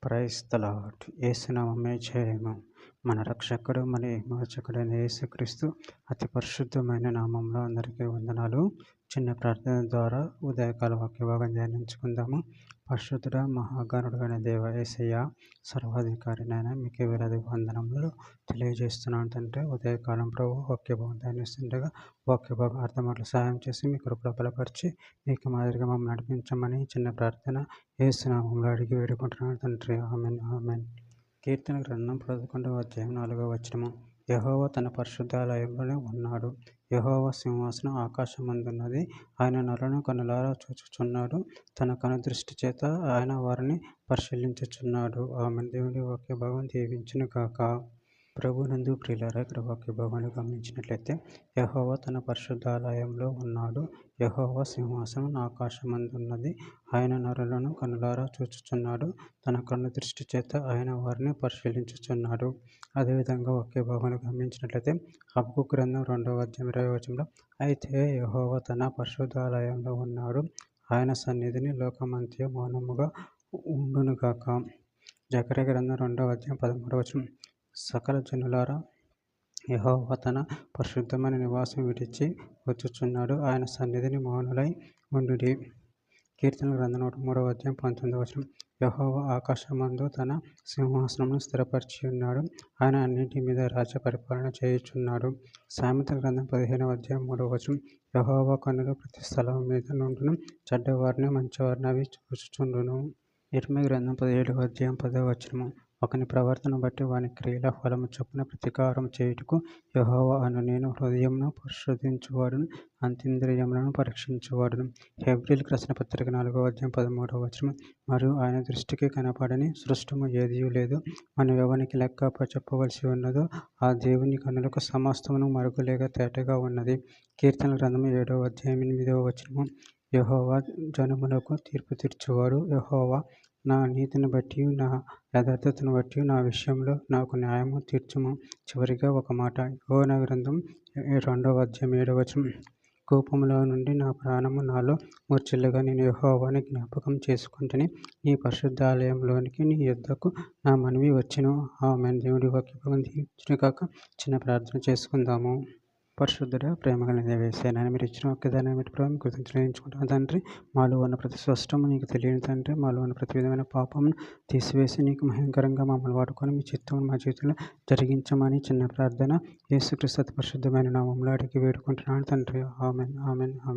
Praise the lord. యేసునామమే జయము. మన రక్షకుడు మన విమోచకుడైన యేసుక్రీస్తు అతి పరిశుద్ధమైన నామంలో అందరికీ వందనాలు. చిన్న ప్రార్థన ద్వారా ఉదయకాల వాక్యభాగం ధ్యానించుకుందాము. పరిశుద్ధుడ మహాగణుడైన దేవ యేసయ్య, సర్వాధికారినైనా మీకు వేలాది వందనములు తెలియజేస్తున్నాను తండ్రి. ఉదయకాలం ప్రభు వాక్యభాగం ధ్యానిస్తుండగా వాక్యభాగం అర్థమట్లు సహాయం చేసి మీ కృపలో బలపరిచి మీకు మాదిరిగా మమ్మల్ని నడిపించమని చిన్న ప్రార్థన యేసునామంలో అడిగి వేడుకుంటున్నాను తండ్రి. Amen amen. కీర్తన గ్రంథం 11వ అధ్యాయం 4వ వచనము. యెహోవా తన పరిశుద్ధాలయంలోనే ఉన్నాడు. యెహోవా సింహాసనం ఆకాశమందున్నది. ఆయన నరులను కనులారా చూచుచున్నాడు. తన కనుదృష్టి చేత ఆయన వారిని పరిశీలించుచున్నాడు. ఆమెన్. దేవుని వాక్య భాగం దీవించును గాక. ప్రభునందు ప్రియులారా, ఇక్కడ వాక్య భాగాన్ని గమనించినట్లయితే యెహోవా తన పరిశుద్ధాలయంలో ఉన్నాడు. యెహోవా సింహాసనం ఆకాశమందున్నది. ఆయన నరులను కనులారా చూచుచున్నాడు. తన కన్ను దృష్టి చేత ఆయన వారిని పరిశీలించుచున్నాడు. అదేవిధంగా వాక్య భాగాన్ని గమనించినట్లయితే హబక్కూకు గ్రంథం 2వ అధ్యాయం 20వ వచనంలో, అయితే యెహోవా తన పరిశుద్ధాలయంలో ఉన్నాడు. ఆయన సన్నిధిని లోకమంతయు మౌనముగా ఉండునుగాక. జకర్యా గ్రంథం 2వ అధ్యాయం 13వ వచనం, సకల జనులారా, యెహోవా తన పరిశుద్ధమైన నివాసం విడిచి వచ్చుచున్నాడు. ఆయన సన్నిధిని మౌనులై ఉండుడి. కీర్తన గ్రంథం 103వ అధ్యాయం 19వ వచనం, యెహోవా ఆకాశమందు తన సింహాసనమును స్థిరపరిచి ఉన్నాడు. ఆయన అన్నింటి మీద రాజ్య పరిపాలన చేయుచున్నాడు. సామెతల గ్రంథం 15వ అధ్యాయం 3వ వచనం, యెహోవా కన్నులు ప్రతి స్థలం మీద నుండును. చెడ్డవారిని మంచివారిని అవి చూచుచుండును. ఇర్మీయా గ్రంథం 17వ అధ్యాయం 10వ వచనము, ఒకని ప్రవర్తన బట్టి వాని క్రియల ఫలము చొప్పున ప్రతీకారం చేయుటకు యెహోవా అను నేను హృదయమును పరిశోధించువాడును, అంతరింద్రియములను పరీక్షించువాడును. హెబ్రీయులకు రాసిన పత్రిక 4వ అధ్యాయం 13వ వచనం, మరియు ఆయన దృష్టికి కనపడని సృష్టము ఏదియూ లేదు. మనం ఎవనికి లెక్క చెప్పవలసి ఉన్నదో ఆ దేవుని కన్నులకు సమస్తమును మరుగులేక తేటగా ఉన్నది. కీర్తన గ్రంథము 7వ అధ్యాయం 8వ వచనము, యెహోవా జనములకు తీర్పు తీర్చువాడు. యెహోవా నా నీతిని బట్టి నా యథార్థతను బట్టి నా విషయంలో నాకు న్యాయము తీర్చుము. చివరిగా ఒక మాట, యోనా గ్రంథం 2వ అధ్యాయం 7వ వచనం, కోపములో నుండి నా ప్రాణము నాలో మూర్ఛిల్లగా నేను యెహోవాని జ్ఞాపకం చేసుకొంటిని. నీ పరిశుద్ధాలయంలోనికి నీ యొద్దకు నా మనవి వచ్చెను. ఆమేన్. దేవుడి వాక్యభాగం దీవించును గాక. చిన్న ప్రార్థన చేసుకుందాము. పరిశుద్ధుడ, ప్రేమగల యేసయ్య, నేను మీరు ఇచ్చిన వాక్యదాన్ని బట్టి ప్రభు మీకు కృతజ్ఞతలు చెల్లించుకుంటున్నాను తండ్రి. మాలో ఉన్న ప్రతి స్పష్టము నీకు తెలియని తండ్రి, మాలో ఉన్న ప్రతి విధమైన పాపమును తీసివేసి నీకు మహిమకరంగా మమ్మల్ని వాడుకొని మీ చిత్తమును మా జీవితంలో జరిగించమని చిన్న ప్రార్థన యేసుక్రీస్తు అతి పరిశుద్ధమైన నామములో అడిగి వేడుకుంటున్నాను తండ్రి. ఆమేన్ ఆమేన్ ఆమేన్.